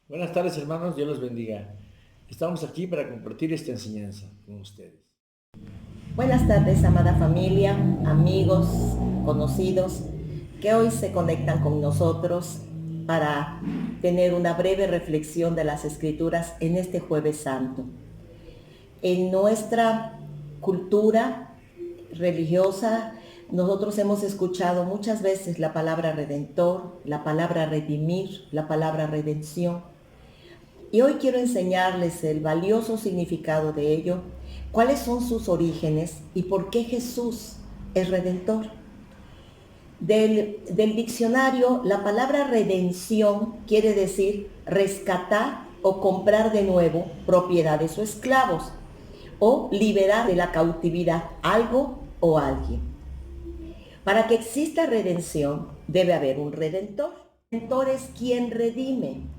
Buenas tardes, hermanos, Dios los bendiga. Estamos aquí para compartir esta enseñanza con ustedes. Buenas tardes, amada familia, amigos, conocidos, que hoy se conectan con nosotros para tener una breve reflexión de las Escrituras en este Jueves Santo. En nuestra cultura religiosa, nosotros hemos escuchado muchas veces la palabra redentor, la palabra redimir, la palabra redención. Y hoy quiero enseñarles el valioso significado de ello, cuáles son sus orígenes y por qué Jesús es redentor. Del diccionario, la palabra redención quiere decir rescatar o comprar de nuevo propiedades o esclavos, o liberar de la cautividad algo o alguien. Para que exista redención, debe haber un redentor. El redentor es quien redime.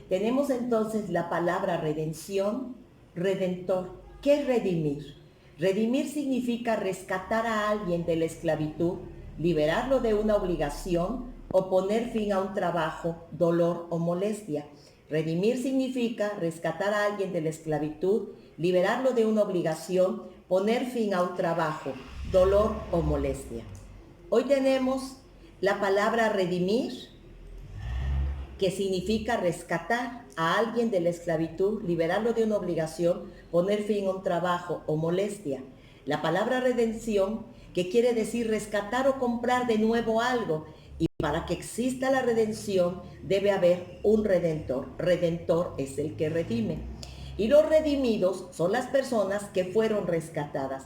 Tenemos entonces la palabra redención, redentor. ¿Qué es redimir? Redimir significa rescatar a alguien de la esclavitud, liberarlo de una obligación o poner fin a un trabajo, dolor o molestia. Redimir significa rescatar a alguien de la esclavitud, liberarlo de una obligación, poner fin a un trabajo, dolor o molestia. Hoy tenemos la palabra redimir, que significa rescatar a alguien de la esclavitud, liberarlo de una obligación, poner fin a un trabajo o molestia. La palabra redención, que quiere decir rescatar o comprar de nuevo algo. Y para que exista la redención debe haber un redentor. Redentor es el que redime. Y los redimidos son las personas que fueron rescatadas.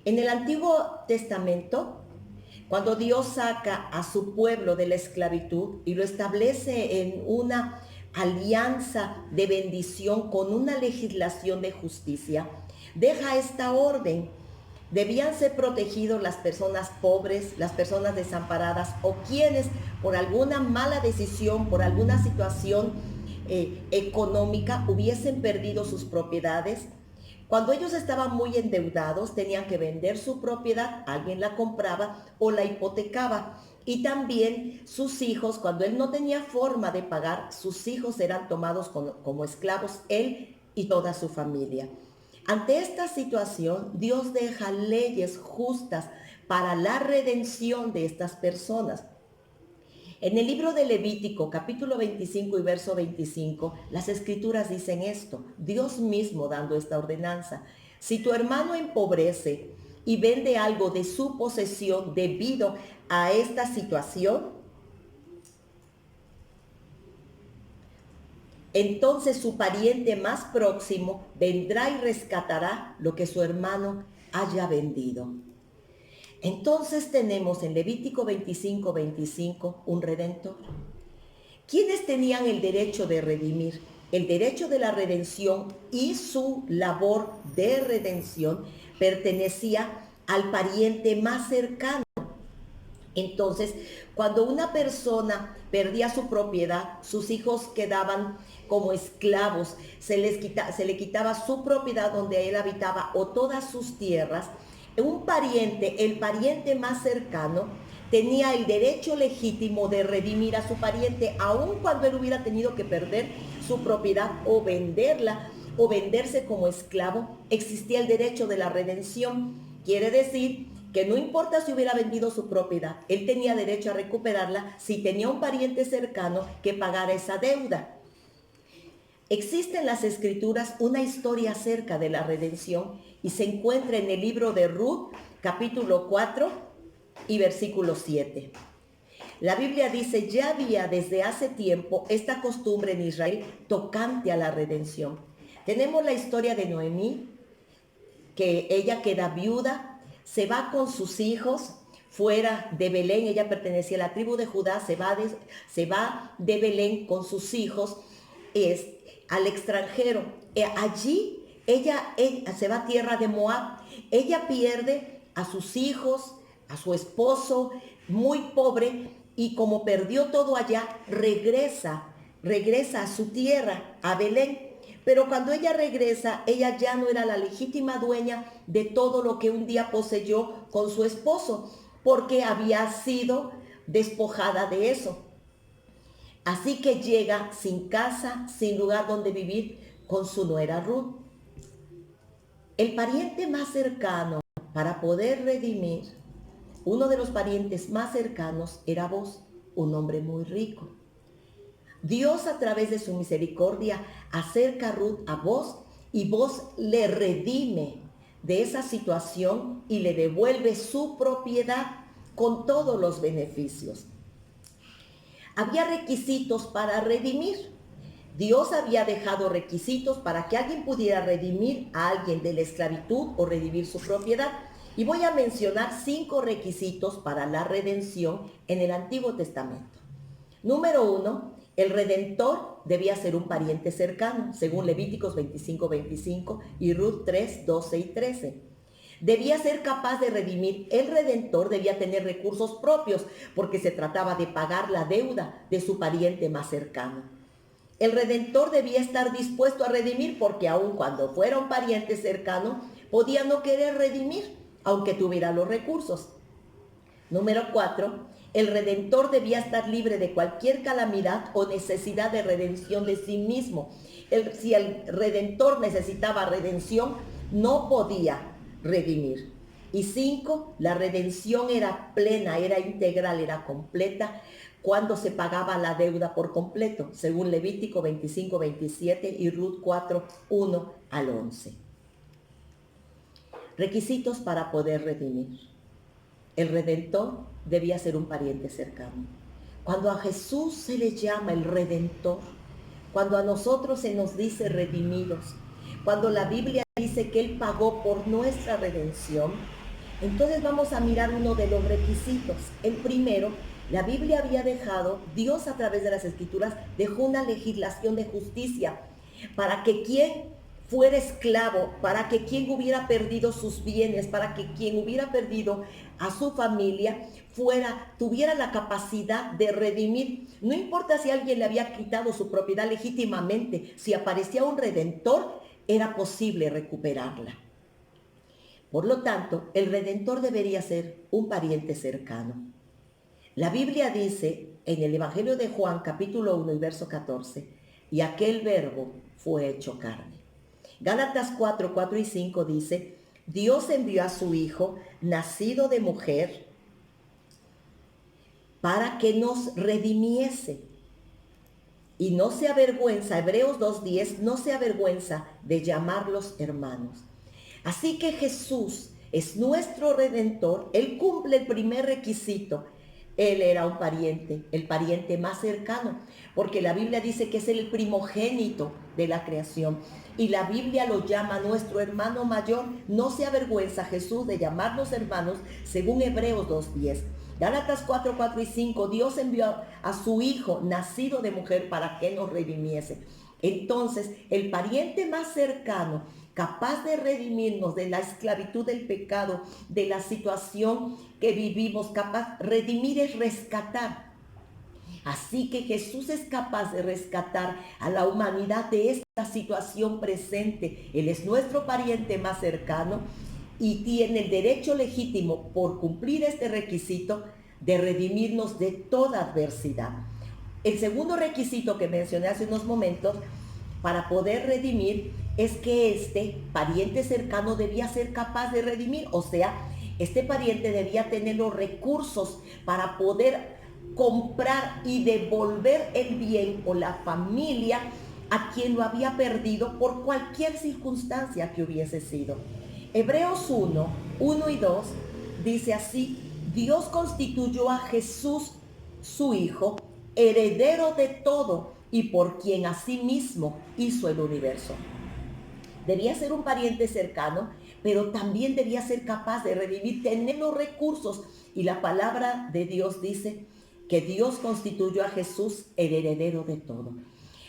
En el Antiguo Testamento, cuando Dios saca a su pueblo de la esclavitud y lo establece en una alianza de bendición con una legislación de justicia, deja esta orden. Debían ser protegidos las personas pobres, las personas desamparadas o quienes por alguna mala decisión, por alguna situación económica hubiesen perdido sus propiedades. Cuando ellos estaban muy endeudados, tenían que vender su propiedad, alguien la compraba o la hipotecaba. Y también sus hijos, cuando él no tenía forma de pagar, sus hijos eran tomados como esclavos, él y toda su familia. Ante esta situación, Dios deja leyes justas para la redención de estas personas. En el libro de Levítico, capítulo 25 y verso 25, las escrituras dicen esto, Dios mismo dando esta ordenanza. Si tu hermano empobrece y vende algo de su posesión debido a esta situación, entonces su pariente más próximo vendrá y rescatará lo que su hermano haya vendido. Entonces tenemos en Levítico 25 un redentor. ¿Quiénes tenían el derecho de redimir? El derecho de la redención y su labor de redención pertenecía al pariente más cercano. Entonces, cuando una persona perdía su propiedad, sus hijos quedaban como esclavos, se le quitaba su propiedad donde él habitaba o todas sus tierras, un pariente, el pariente más cercano, tenía el derecho legítimo de redimir a su pariente, aun cuando él hubiera tenido que perder su propiedad o venderla o venderse como esclavo, existía el derecho de la redención. Quiere decir que no importa si hubiera vendido su propiedad, él tenía derecho a recuperarla si tenía un pariente cercano que pagara esa deuda. Existe en las escrituras una historia acerca de la redención y se encuentra en el libro de Ruth, capítulo 4 y versículo 7. La Biblia dice, ya había desde hace tiempo esta costumbre en Israel tocante a la redención. Tenemos la historia de Noemí, que ella queda viuda, se va con sus hijos fuera de Belén, ella pertenecía a la tribu de Judá, se va de Belén con sus hijos al extranjero. Allí ella se va a tierra de Moab, ella pierde a sus hijos, a su esposo, muy pobre, y como perdió todo allá, regresa a su tierra, a Belén. Pero cuando ella regresa, ella ya no era la legítima dueña de todo lo que un día poseyó con su esposo, porque había sido despojada de eso. Así que llega sin casa, sin lugar donde vivir, con su nuera Ruth. El pariente más cercano para poder redimir, uno de los parientes más cercanos era Boz, un hombre muy rico. Dios, a través de su misericordia, acerca a Ruth a Boz, y Boz le redime de esa situación y le devuelve su propiedad con todos los beneficios. Había requisitos para redimir. Dios había dejado requisitos para que alguien pudiera redimir a alguien de la esclavitud o redimir su propiedad. Y voy a mencionar 5 requisitos para la redención en el Antiguo Testamento. Número 1, el redentor debía ser un pariente cercano, según Levíticos 25:25 y Ruth 3:12 y 13. Debía ser capaz de redimir. El redentor debía tener recursos propios porque se trataba de pagar la deuda de su pariente más cercano. El redentor debía estar dispuesto a redimir porque aun cuando fuera un pariente cercano, podía no querer redimir, aunque tuviera los recursos. Número 4, el redentor debía estar libre de cualquier calamidad o necesidad de redención de sí mismo. Si el redentor necesitaba redención, no podía redimir. Y 5, la redención era plena, era integral, era completa cuando se pagaba la deuda por completo, según Levítico 25:27 y Ruth 4:1 al 11. Requisitos para poder redimir. El redentor debía ser un pariente cercano. Cuando a Jesús se le llama el redentor, cuando a nosotros se nos dice redimidos, cuando la Biblia dice que Él pagó por nuestra redención, entonces vamos a mirar uno de los requisitos. El primero, la Biblia había dejado, Dios a través de las Escrituras dejó una legislación de justicia para que quien fuera esclavo, para que quien hubiera perdido sus bienes, para que quien hubiera perdido a su familia, tuviera la capacidad de redimir. No importa si alguien le había quitado su propiedad legítimamente, si aparecía un redentor, era posible recuperarla. Por lo tanto, el redentor debería ser un pariente cercano. La Biblia dice en el Evangelio de Juan, capítulo 1 y verso 14, y aquel verbo fue hecho carne. Gálatas 4:4 y 5 dice, Dios envió a su Hijo, nacido de mujer, para que nos redimiese. Y no se avergüenza, Hebreos 2:10, no se avergüenza de llamarlos hermanos. Así que Jesús es nuestro redentor. Él cumple el primer requisito. Él era un pariente, el pariente más cercano, porque la Biblia dice que es el primogénito de la creación. Y la Biblia lo llama nuestro hermano mayor. No se avergüenza Jesús de llamarnos hermanos, según Hebreos 2:10. Gálatas 4:4 y 5, Dios envió a su Hijo, nacido de mujer, para que nos redimiese. Entonces, el pariente más cercano, capaz de redimirnos de la esclavitud del pecado, de la situación que vivimos, redimir es rescatar. Así que Jesús es capaz de rescatar a la humanidad de esta situación presente. Él es nuestro pariente más cercano y tiene el derecho legítimo, por cumplir este requisito, de redimirnos de toda adversidad. El segundo requisito que mencioné hace unos momentos para poder redimir es que este pariente cercano debía ser capaz de redimir, o sea, este pariente debía tener los recursos para poder comprar y devolver el bien o la familia a quien lo había perdido por cualquier circunstancia que hubiese sido. Hebreos 1 y 2 dice así, Dios constituyó a Jesús, su Hijo, heredero de todo y por quien asimismo hizo el universo. Debía ser un pariente cercano, pero también debía ser capaz de redimir, tener los recursos. Y la palabra de Dios dice que Dios constituyó a Jesús el heredero de todo.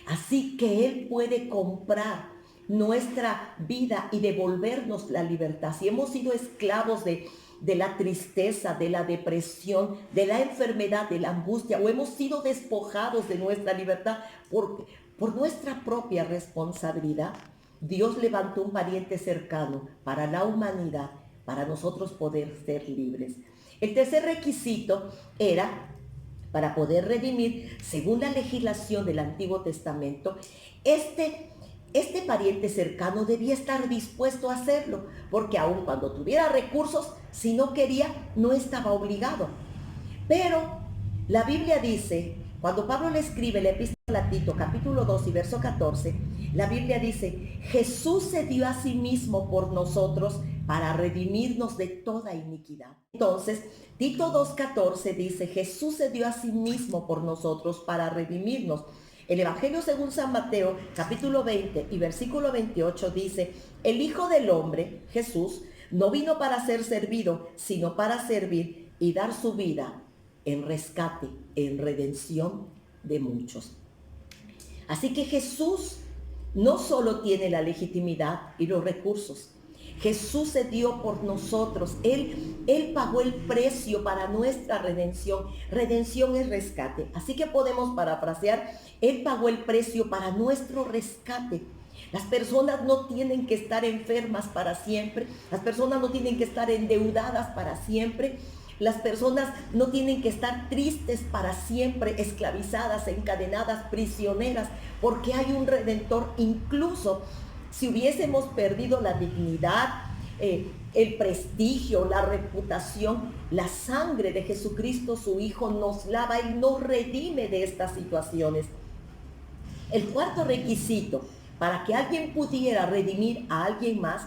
Así que Él puede comprar nuestra vida y devolvernos la libertad. Si hemos sido esclavos de la tristeza, de la depresión, de la enfermedad, de la angustia, o hemos sido despojados de nuestra libertad por nuestra propia responsabilidad, Dios levantó un pariente cercano para la humanidad, para nosotros poder ser libres. El tercer requisito era para poder redimir, según la legislación del Antiguo Testamento, este pariente cercano debía estar dispuesto a hacerlo, porque aun cuando tuviera recursos, si no quería, no estaba obligado. Pero la Biblia dice, cuando Pablo le escribe la epístola a Tito, capítulo 2 y verso 14, la Biblia dice, Jesús se dio a sí mismo por nosotros para redimirnos de toda iniquidad. Entonces, Tito 2:14 dice, Jesús se dio a sí mismo por nosotros para redimirnos. El Evangelio según San Mateo, capítulo 20 y versículo 28 dice, el Hijo del Hombre, Jesús, no vino para ser servido, sino para servir y dar su vida en rescate, en redención de muchos. Así que Jesús no solo tiene la legitimidad y los recursos, Jesús se dio por nosotros. Él pagó el precio para nuestra redención. Redención es rescate. Así que podemos parafrasear, Él pagó el precio para nuestro rescate. Las personas no tienen que estar enfermas para siempre. Las personas no tienen que estar endeudadas para siempre. Las personas no tienen que estar tristes para siempre, esclavizadas, encadenadas, prisioneras, porque hay un Redentor. Incluso si hubiésemos perdido la dignidad, el prestigio, la reputación, la sangre de Jesucristo, su Hijo, nos lava y nos redime de estas situaciones. El cuarto requisito para que alguien pudiera redimir a alguien más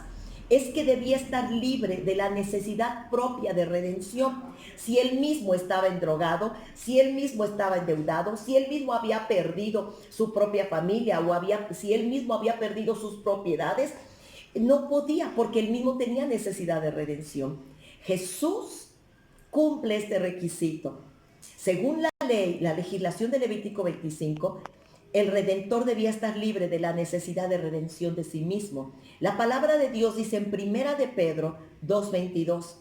es que debía estar libre de la necesidad propia de redención. Si él mismo estaba endrogado, si él mismo estaba endeudado, si él mismo había perdido su propia familia si él mismo había perdido sus propiedades, no podía, porque él mismo tenía necesidad de redención. Jesús cumple este requisito. Según la ley, la legislación de Levítico 25, el Redentor debía estar libre de la necesidad de redención de sí mismo. La palabra de Dios dice en 1 de Pedro 2:22,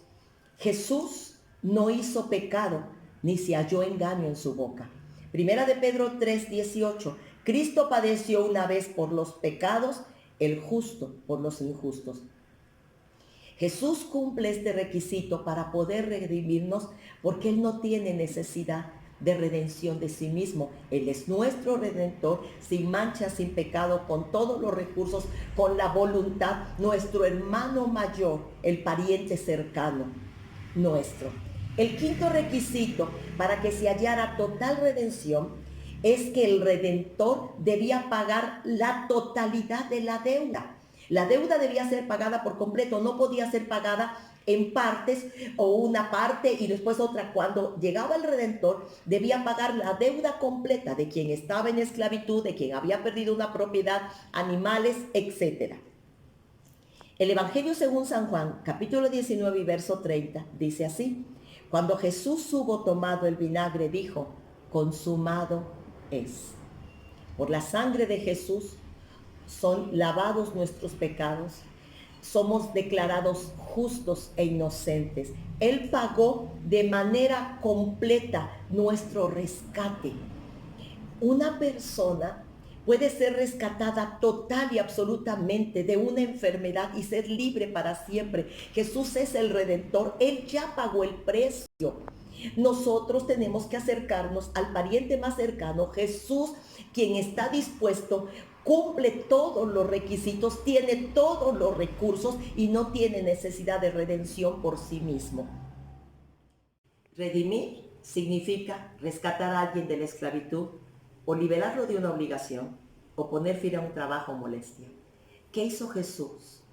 Jesús no hizo pecado, ni se halló engaño en su boca. 1 de Pedro 3:18, Cristo padeció una vez por los pecados, el justo por los injustos. Jesús cumple este requisito para poder redimirnos, porque Él no tiene necesidad de redención de sí mismo. Él es nuestro Redentor, sin mancha, sin pecado, con todos los recursos, con la voluntad, nuestro hermano mayor, el pariente cercano nuestro. El quinto requisito para que se hallara total redención es que el Redentor debía pagar la totalidad de la deuda. La deuda debía ser pagada por completo, no podía ser pagada en partes o una parte y después otra. Cuando llegaba el Redentor, debía pagar la deuda completa de quien estaba en esclavitud, de quien había perdido una propiedad, animales, etc. El Evangelio según San Juan, capítulo 19 y verso 30, dice así: cuando Jesús hubo tomado el vinagre, dijo, consumado es. Por la sangre de Jesús son lavados nuestros pecados, somos declarados justos e inocentes. Él pagó de manera completa nuestro rescate. Una persona puede ser rescatada total y absolutamente de una enfermedad y ser libre para siempre. Jesús es el Redentor, Él ya pagó el precio. Nosotros tenemos que acercarnos al pariente más cercano, Jesús, quien está dispuesto, cumple todos los requisitos, tiene todos los recursos y no tiene necesidad de redención por sí mismo. Redimir significa rescatar a alguien de la esclavitud o liberarlo de una obligación o poner fin a un trabajo o molestia. ¿Qué hizo Jesús?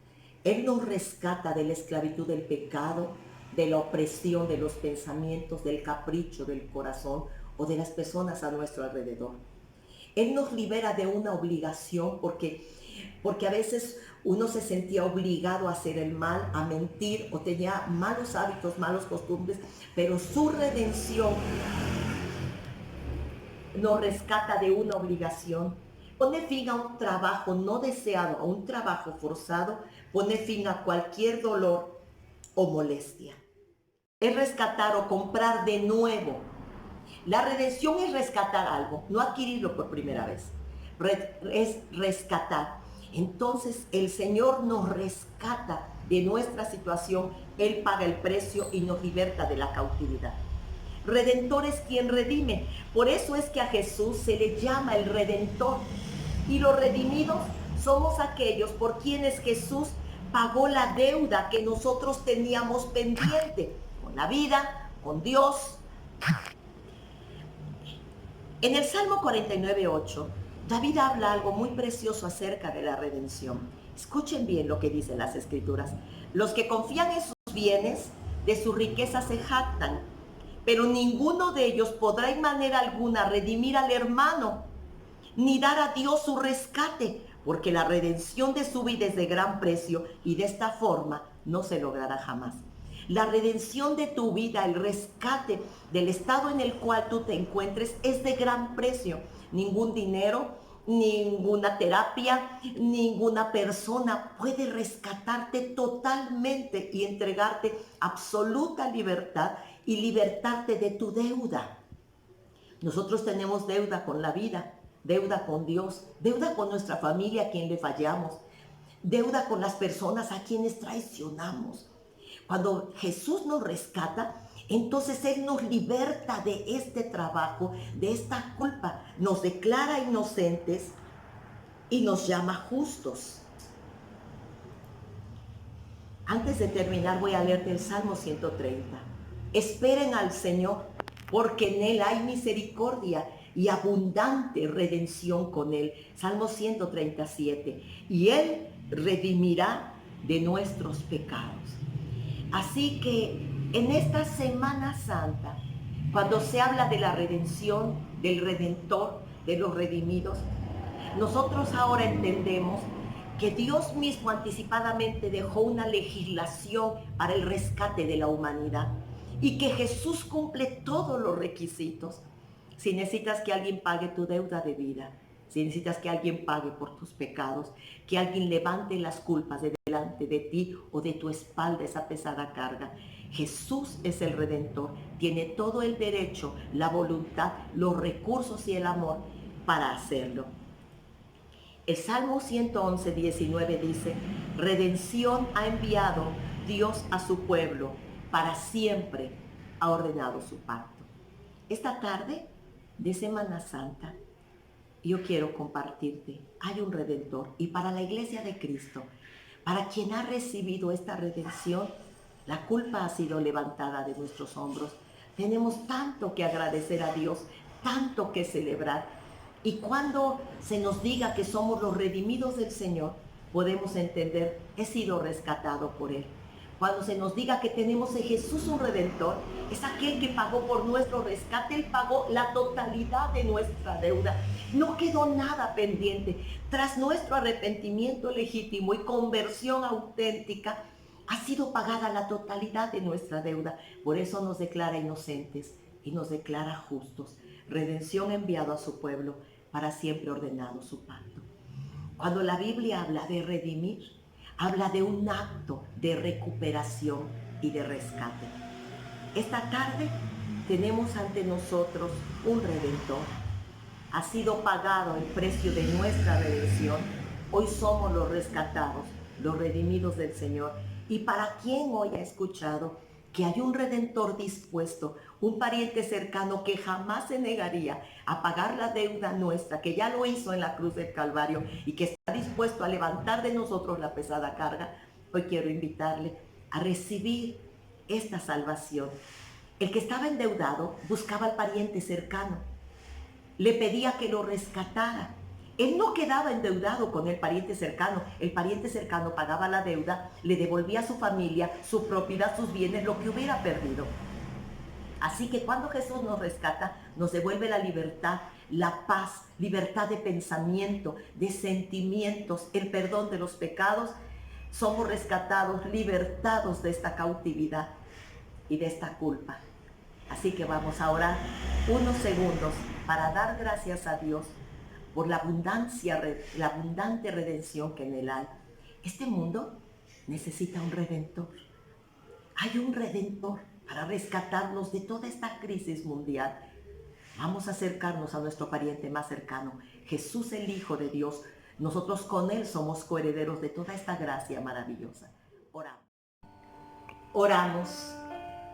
Él nos rescata de la esclavitud del pecado, de la opresión de los pensamientos, del capricho del corazón o de las personas a nuestro alrededor. Él nos libera de una obligación porque a veces uno se sentía obligado a hacer el mal, a mentir o tenía malos hábitos, malas costumbres, pero su redención nos rescata de una obligación. Pone fin a un trabajo no deseado, a un trabajo forzado, pone fin a cualquier dolor o molestia. Es rescatar o comprar de nuevo. La redención es rescatar algo, no adquirirlo por primera vez. Es rescatar. Entonces el Señor nos rescata de nuestra situación. Él paga el precio y nos liberta de la cautividad. Redentor es quien redime. Por eso es que a Jesús se le llama el Redentor. Y los redimidos somos aquellos por quienes Jesús pagó la deuda que nosotros teníamos pendiente con la vida, con Dios. En el Salmo 49:8, David habla algo muy precioso acerca de la redención. Escuchen bien lo que dicen las Escrituras. Los que confían en sus bienes, de sus riquezas se jactan, pero ninguno de ellos podrá en manera alguna redimir al hermano, ni dar a Dios su rescate, porque la redención de su vida es de gran precio y de esta forma no se logrará jamás. La redención de tu vida, el rescate del estado en el cual tú te encuentres es de gran precio. Ningún dinero, ninguna terapia, ninguna persona puede rescatarte totalmente y entregarte absoluta libertad y libertarte de tu deuda. Nosotros tenemos deuda con la vida, deuda con Dios, deuda con nuestra familia a quien le fallamos, deuda con las personas a quienes traicionamos. Cuando Jesús nos rescata, entonces Él nos liberta de este trabajo, de esta culpa, nos declara inocentes y nos llama justos. Antes de terminar voy a leerte el Salmo 130. Esperen al Señor, porque en Él hay misericordia y abundante redención con Él. Salmo 137. Y Él redimirá de nuestros pecados. Así que en esta Semana Santa, cuando se habla de la redención, del Redentor, de los redimidos, nosotros ahora entendemos que Dios mismo anticipadamente dejó una legislación para el rescate de la humanidad y que Jesús cumple todos los requisitos. Si necesitas que alguien pague tu deuda de vida, si necesitas que alguien pague por tus pecados, que alguien levante las culpas de delante de ti o de tu espalda esa pesada carga, Jesús es el Redentor, tiene todo el derecho, la voluntad, los recursos y el amor para hacerlo. El Salmo 111:19 dice, redención ha enviado Dios a su pueblo, para siempre ha ordenado su pacto. Esta tarde de Semana Santa, yo quiero compartirte, hay un Redentor, y para la Iglesia de Cristo, para quien ha recibido esta redención, la culpa ha sido levantada de nuestros hombros. Tenemos tanto que agradecer a Dios, tanto que celebrar. Y cuando se nos diga que somos los redimidos del Señor, podemos entender, he sido rescatado por Él. Cuando se nos diga que tenemos en Jesús un Redentor, es aquel que pagó por nuestro rescate. Él pagó la totalidad de nuestra deuda. No quedó nada pendiente. Tras nuestro arrepentimiento legítimo y conversión auténtica, ha sido pagada la totalidad de nuestra deuda. Por eso nos declara inocentes y nos declara justos. Redención enviado a su pueblo, para siempre ordenado su pacto. Cuando la Biblia habla de redimir, habla de un acto de recuperación y de rescate. Esta tarde tenemos ante nosotros un Redentor. Ha sido pagado el precio de nuestra redención. Hoy somos los rescatados, los redimidos del Señor. Y para quien hoy ha escuchado que hay un Redentor dispuesto, un pariente cercano que jamás se negaría a pagar la deuda nuestra, que ya lo hizo en la cruz del Calvario y que está dispuesto a levantar de nosotros la pesada carga, hoy quiero invitarle a recibir esta salvación. El que estaba endeudado buscaba al pariente cercano, le pedía que lo rescatara. Él no quedaba endeudado con el pariente cercano pagaba la deuda, le devolvía a su familia, su propiedad, sus bienes, lo que hubiera perdido. Así que cuando Jesús nos rescata, nos devuelve la libertad, la paz, libertad de pensamiento, de sentimientos, el perdón de los pecados. Somos rescatados, libertados de esta cautividad y de esta culpa. Así que vamos a orar unos segundos para dar gracias a Dios por la abundante redención que en Él hay. Este mundo necesita un Redentor. Hay un Redentor para rescatarnos de toda esta crisis mundial. Vamos a acercarnos a nuestro pariente más cercano, Jesús el Hijo de Dios. Nosotros con Él somos coherederos de toda esta gracia maravillosa. Oramos. Oramos.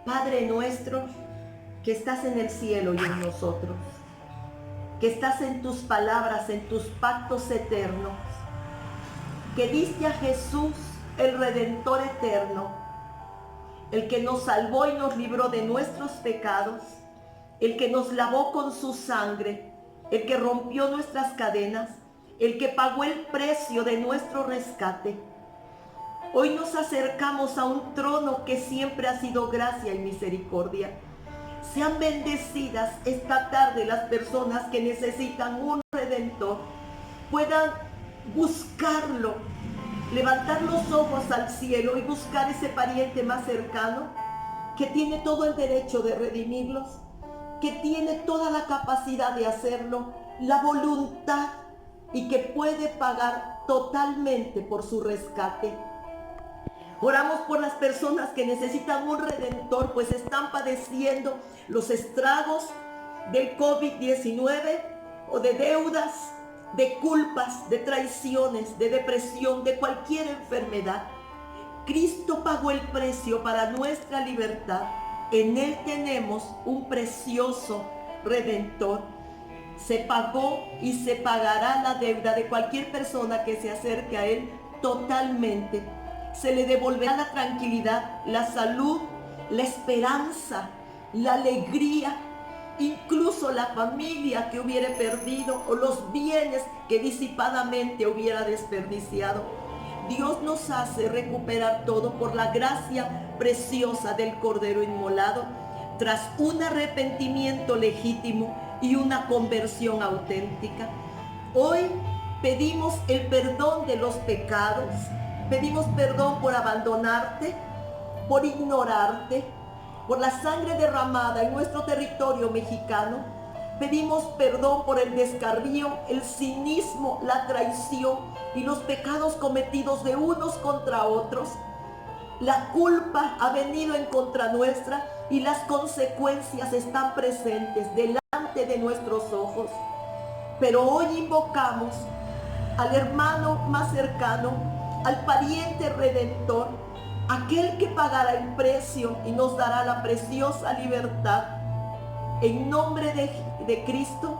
Padre nuestro que estás en el cielo y en nosotros, que estás en tus palabras, en tus pactos eternos, que diste a Jesús, el Redentor eterno, el que nos salvó y nos libró de nuestros pecados, el que nos lavó con su sangre, el que rompió nuestras cadenas, el que pagó el precio de nuestro rescate. Hoy nos acercamos a un trono que siempre ha sido gracia y misericordia. Sean bendecidas esta tarde las personas que necesitan un Redentor, puedan buscarlo, levantar los ojos al cielo y buscar ese pariente más cercano que tiene todo el derecho de redimirlos, que tiene toda la capacidad de hacerlo, la voluntad y que puede pagar totalmente por su rescate. Oramos por las personas que necesitan un Redentor, pues están padeciendo los estragos del COVID-19 o de deudas, de culpas, de traiciones, de depresión, de cualquier enfermedad. Cristo pagó el precio para nuestra libertad. En Él tenemos un precioso Redentor. Se pagó y se pagará la deuda de cualquier persona que se acerque a Él totalmente. Se le devolverá la tranquilidad, la salud, la esperanza, la alegría, incluso la familia que hubiera perdido o los bienes que disipadamente hubiera desperdiciado. Dios nos hace recuperar todo por la gracia preciosa del Cordero inmolado, tras un arrepentimiento legítimo y una conversión auténtica. Hoy pedimos el perdón de los pecados, pedimos perdón por abandonarte, por ignorarte, por la sangre derramada en nuestro territorio mexicano. Pedimos perdón por el descarrío, el cinismo, la traición y los pecados cometidos de unos contra otros. La culpa ha venido en contra nuestra y las consecuencias están presentes delante de nuestros ojos. Pero hoy invocamos al hermano más cercano, al pariente redentor, aquel que pagará el precio y nos dará la preciosa libertad. En nombre de Cristo,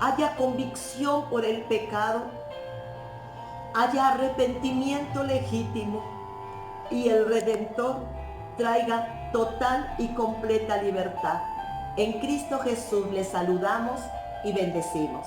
haya convicción por el pecado, haya arrepentimiento legítimo y el Redentor traiga total y completa libertad. En Cristo Jesús les saludamos y bendecimos.